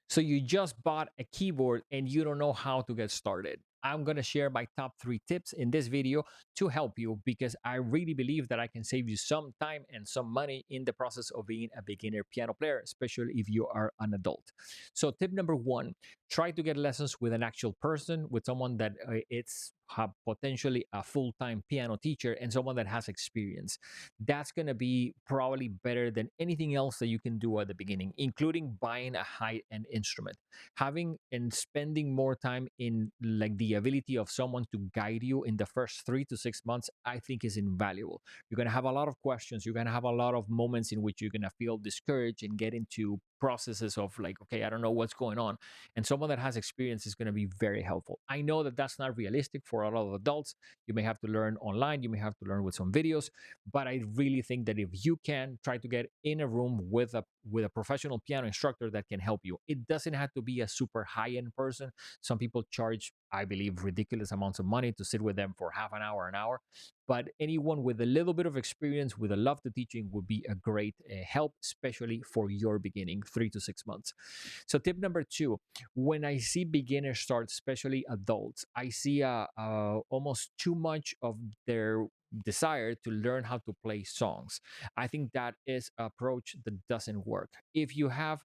So you just bought a keyboard and you don't know how to get started. I'm going to share my top 3 tips in this video to help you, because I really believe that I can save you some time and some money in the process of being a beginner piano player, especially if you are an adult. So tip number 1, try to get lessons with an actual person, with someone that it's potentially a full-time piano teacher and someone that has experience. That's going to be probably better than anything else that you can do at the beginning, including buying a high-end instrument. Having and spending more time in like the ability of someone to guide you in the first 3 to 6 months, I think is invaluable. You're going to have a lot of questions. You're going to have a lot of moments in which you're going to feel discouraged and get into processes of like, okay, I don't know what's going on. And someone that has experience is going to be very helpful. I know that that's not realistic for a lot of adults. You may have to learn online. You may have to learn with some videos, but I really think that if you can try to get in a room with a professional piano instructor that can help you, it doesn't have to be a super high-end person. Some people charge, I believe, ridiculous amounts of money to sit with them for half an hour. But anyone with a little bit of experience with a love to teaching would be a great help, especially for your beginning 3 to 6 months. So tip number 2, when I see beginners start, especially adults, I see almost too much of their desire to learn how to play songs. I think that is an approach that doesn't work. If you have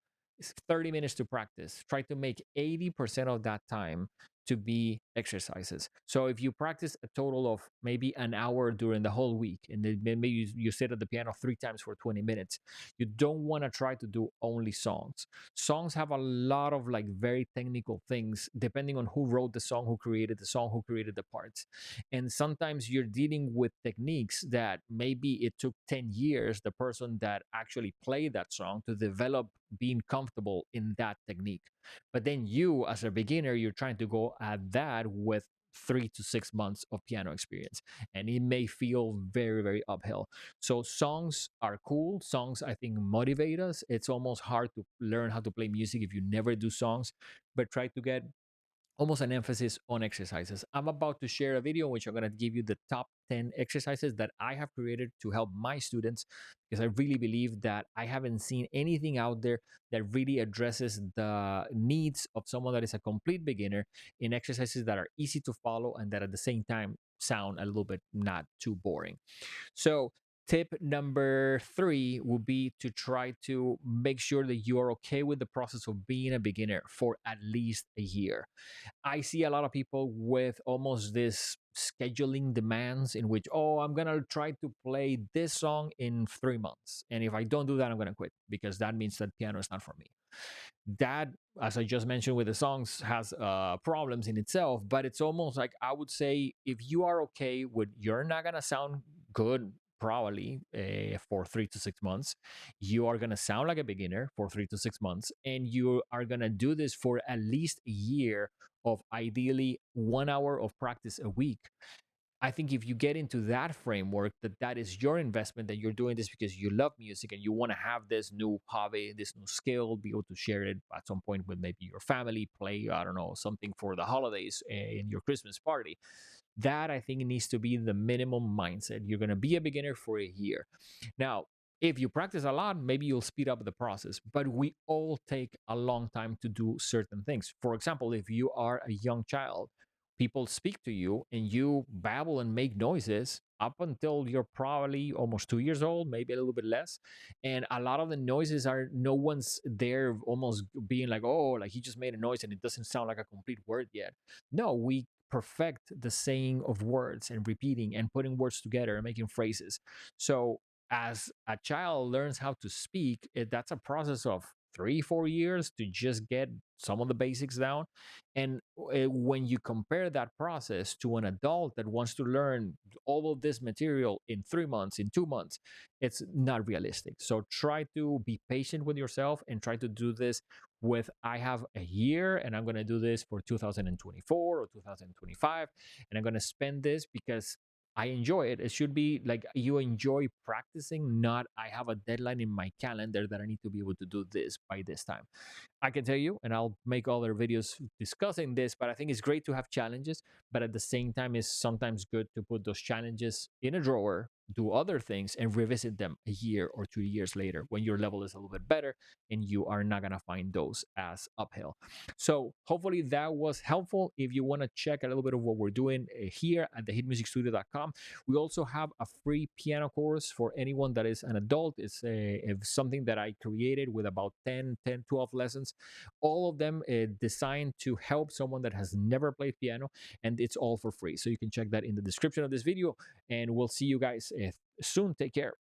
30 minutes to practice, try to make 80% of that time to be exercises. So if you practice a total of maybe an hour during the whole week, and then maybe you sit at the piano 3 times for 20 minutes, you don't want to try to do only songs. Songs have a lot of like very technical things depending on who wrote the song, who created the song, who created the parts. And sometimes you're dealing with techniques that maybe it took 10 years, the person that actually played that song, to develop being comfortable in that technique. But then you, as a beginner, you're trying to go at that with 3 to 6 months of piano experience, and it may feel very, very uphill. So songs are cool. Songs, I think, motivate us. It's almost hard to learn how to play music if you never do songs, but try to get almost an emphasis on exercises. I'm about to share a video in which I'm going to give you the top 10 exercises that I have created to help my students, because I really believe that I haven't seen anything out there that really addresses the needs of someone that is a complete beginner, in exercises that are easy to follow and that at the same time sound a little bit not too boring. So, tip number 3 would be to try to make sure that you are okay with the process of being a beginner for at least a year. I see a lot of people with almost this scheduling demands in which, oh, I'm going to try to play this song in 3 months. And if I don't do that, I'm going to quit, because that means that piano is not for me. That, as I just mentioned with the songs, has problems in itself, but it's almost like, I would say, if you are okay with you're not going to sound good probably for 3 to 6 months, you are going to sound like a beginner for 3 to 6 months, and you are going to do this for at least a year of ideally 1 hour of practice a week. I think if you get into that framework, that is your investment, that you're doing this because you love music and you want to have this new hobby, this new skill, be able to share it at some point with maybe your family, play, I don't know, something for the holidays in your Christmas party. That, I think, needs to be the minimum mindset. You're going to be a beginner for a year. Now, if you practice a lot, maybe you'll speed up the process, but we all take a long time to do certain things. For example, if you are a young child, people speak to you and you babble and make noises up until you're probably almost 2 years old, maybe a little bit less. And a lot of the noises are, no one's there almost being like, oh, like he just made a noise and it doesn't sound like a complete word yet. No, we perfect the saying of words and repeating and putting words together and making phrases. So as a child learns how to speak, that's a process of 3 4 years to just get some of the basics down. And when you compare that process to an adult that wants to learn all of this material in 3 months, in 2 months, it's not realistic. So try to be patient with yourself and try to do this with, I have a year and I'm going to do this for 2024 or 2025, and I'm going to spend this because I enjoy it. It should be like you enjoy practicing, not I have a deadline in my calendar that I need to be able to do this by this time. I can tell you, and I'll make other videos discussing this, but I think it's great to have challenges, but at the same time, it's sometimes good to put those challenges in a drawer do other things and revisit them a year or 2 years later when your level is a little bit better and you are not going to find those as uphill. So hopefully that was helpful. If you want to check a little bit of what we're doing here at thehitmusicstudio.com, we also have a free piano course for anyone that is an adult. It's something that I created with about 12 lessons, all of them designed to help someone that has never played piano, and it's all for free. So you can check that in the description of this video, and we'll see you guys soon. Take care.